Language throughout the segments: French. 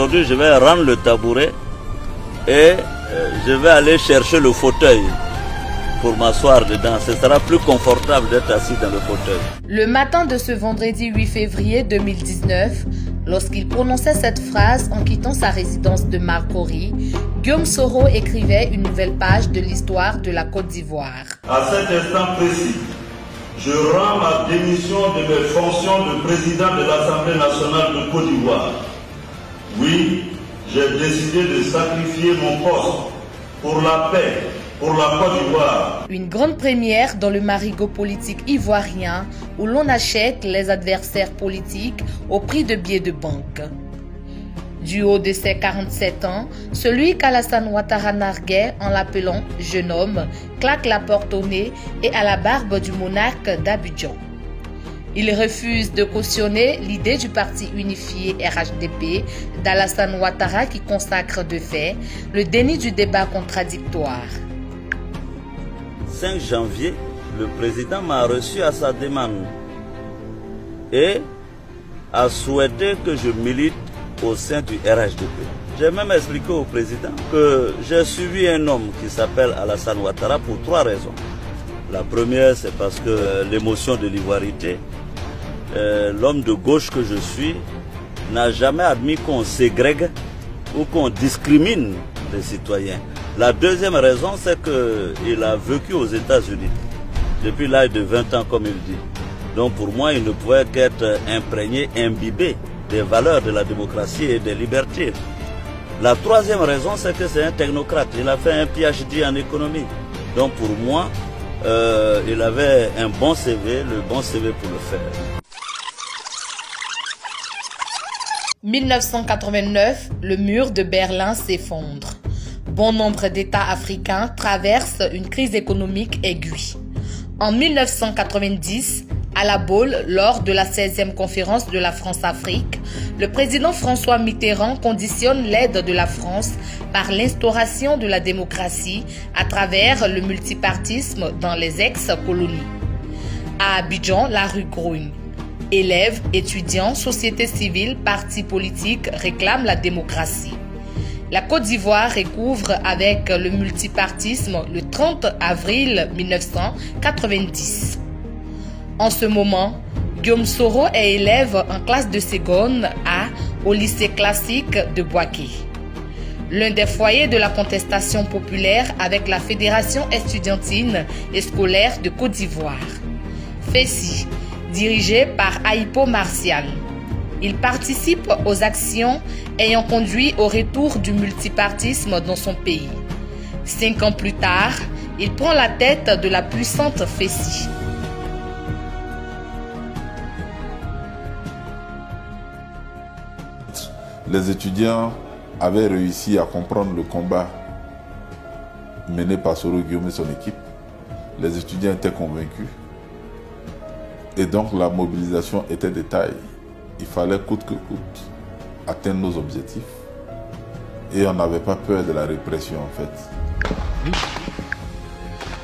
aujourd'hui, je vais rendre le tabouret et je vais aller chercher le fauteuil pour m'asseoir dedans. Ce sera plus confortable d'être assis dans le fauteuil. Le matin de ce vendredi 8 février 2019, lorsqu'il prononçait cette phrase en quittant sa résidence de Marcory, Guillaume Soro écrivait une nouvelle page de l'histoire de la Côte d'Ivoire. À cet instant précis, je rends ma démission de mes fonctions de président de l'Assemblée nationale de Côte d'Ivoire. Oui, j'ai décidé de sacrifier mon poste pour la paix, pour la Côte d'Ivoire. Une grande première dans le marigot politique ivoirien où l'on achète les adversaires politiques au prix de billets de banque. Du haut de ses 47 ans, celui qu'Alassane Ouattara narguait en l'appelant « jeune homme » claque la porte au nez et à la barbe du monarque d'Abidjan. Il refuse de cautionner l'idée du parti unifié RHDP d'Alassane Ouattara qui consacre de fait le déni du débat contradictoire. 5 janvier, le président m'a reçu à sa demande et a souhaité que je milite au sein du RHDP. J'ai même expliqué au président que j'ai suivi un homme qui s'appelle Alassane Ouattara pour 3 raisons. La première, c'est parce que l'émotion de l'ivoirité, l'homme de gauche que je suis, n'a jamais admis qu'on ségrègue ou qu'on discrimine les citoyens. La deuxième raison, c'est qu'il a vécu aux États-Unis depuis l'âge de 20 ans, comme il dit. Donc pour moi, il ne pouvait qu'être imprégné, imbibé des valeurs de la démocratie et des libertés. La troisième raison, c'est que c'est un technocrate. Il a fait un PhD en économie. Donc pour moi, il avait un bon CV, le bon CV pour le faire. 1989, le mur de Berlin s'effondre. Bon nombre d'États africains traversent une crise économique aiguë. En 1990, à La Baule, lors de la 16e conférence de la France-Afrique, le président François Mitterrand conditionne l'aide de la France par l'instauration de la démocratie à travers le multipartisme dans les ex-colonies. À Abidjan, la rue grogne. Élèves, étudiants, sociétés civiles, partis politiques réclament la démocratie. La Côte d'Ivoire recouvre avec le multipartisme le 30 avril 1990. En ce moment, Guillaume Soro est élève en classe de seconde A au lycée classique de Bouaké. L'un des foyers de la contestation populaire avec la Fédération estudiantine et scolaire de Côte d'Ivoire. FESI, dirigé par Aipo Martial. Il participe aux actions ayant conduit au retour du multipartisme dans son pays. 5 ans plus tard, il prend la tête de la puissante FESI. Les étudiants avaient réussi à comprendre le combat mené par Soro Guillaume et son équipe. Les étudiants étaient convaincus. Et donc la mobilisation était de taille. Il fallait coûte que coûte atteindre nos objectifs. Et on n'avait pas peur de la répression en fait.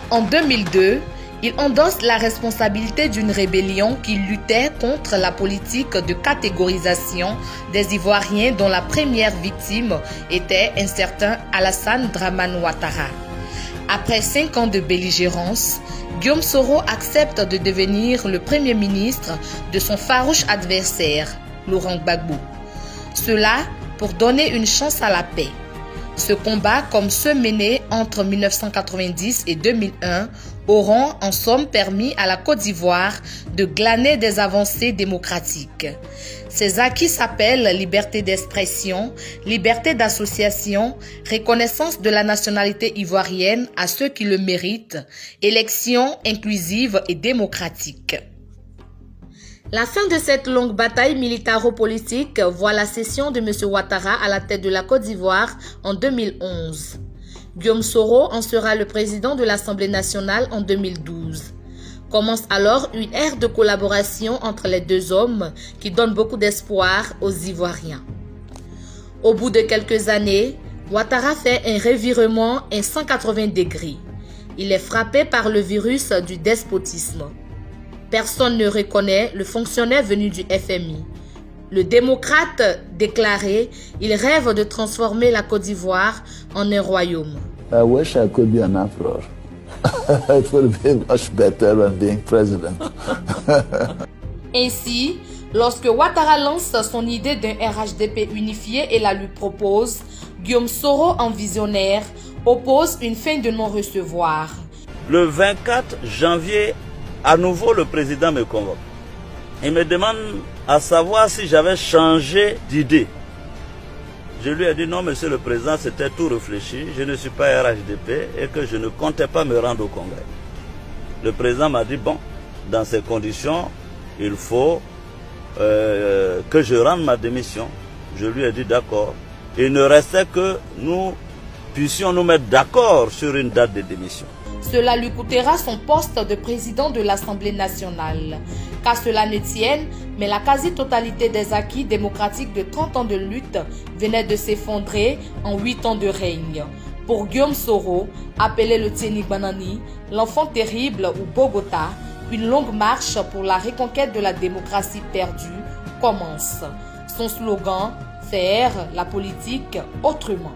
En 2002, il endosse la responsabilité d'une rébellion qui luttait contre la politique de catégorisation des Ivoiriens dont la première victime était un certain Alassane Dramane Ouattara. Après 5 ans de belligérance, Guillaume Soro accepte de devenir le premier ministre de son farouche adversaire, Laurent Gbagbo. Cela pour donner une chance à la paix. Ce combat, comme ceux menés entre 1990 et 2001, auront en somme permis à la Côte d'Ivoire de glaner des avancées démocratiques. Ces acquis s'appellent liberté d'expression, liberté d'association, reconnaissance de la nationalité ivoirienne à ceux qui le méritent, élections inclusives et démocratiques. La fin de cette longue bataille militaro-politique voit la cession de M. Ouattara à la tête de la Côte d'Ivoire en 2011. Guillaume Soro en sera le président de l'Assemblée nationale en 2012. Commence alors une ère de collaboration entre les deux hommes qui donne beaucoup d'espoir aux Ivoiriens. Au bout de quelques années, Ouattara fait un revirement à 180 degrés. Il est frappé par le virus du despotisme. Personne ne reconnaît le fonctionnaire venu du FMI. Le démocrate déclarait, il rêve de transformer la Côte d'Ivoire en un royaume. I wish I could be an emperor. It would be much better than being president. Ainsi, lorsque Ouattara lance son idée d'un RHDP unifié et la lui propose, Guillaume Soro, en visionnaire, oppose une fin de non-recevoir. Le 24 janvier, à nouveau le président me convoque. Il me demande à savoir si j'avais changé d'idée. Je lui ai dit non, monsieur le président, c'était tout réfléchi, je ne suis pas RHDP et que je ne comptais pas me rendre au Congrès. Le président m'a dit bon, dans ces conditions, il faut que je rende ma démission. Je lui ai dit d'accord. Il ne restait que nous puissions nous mettre d'accord sur une date de démission. Cela lui coûtera son poste de président de l'Assemblée nationale. Qu'à cela ne tienne, mais la quasi-totalité des acquis démocratiques de 30 ans de lutte venait de s'effondrer en 8 ans de règne. Pour Guillaume Soro, appelé le Tieni Banani, l'enfant terrible ou Bogota, une longue marche pour la reconquête de la démocratie perdue commence. Son slogan, faire la politique autrement.